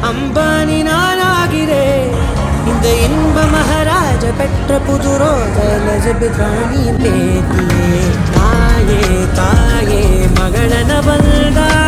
அம்பானி நானாகிறேன். இந்த இன்ப மகாராஜ பெற்ற புதுரோதல ஜபிராணி பேத்தியே. தாயே தாயே மகளன வந்தா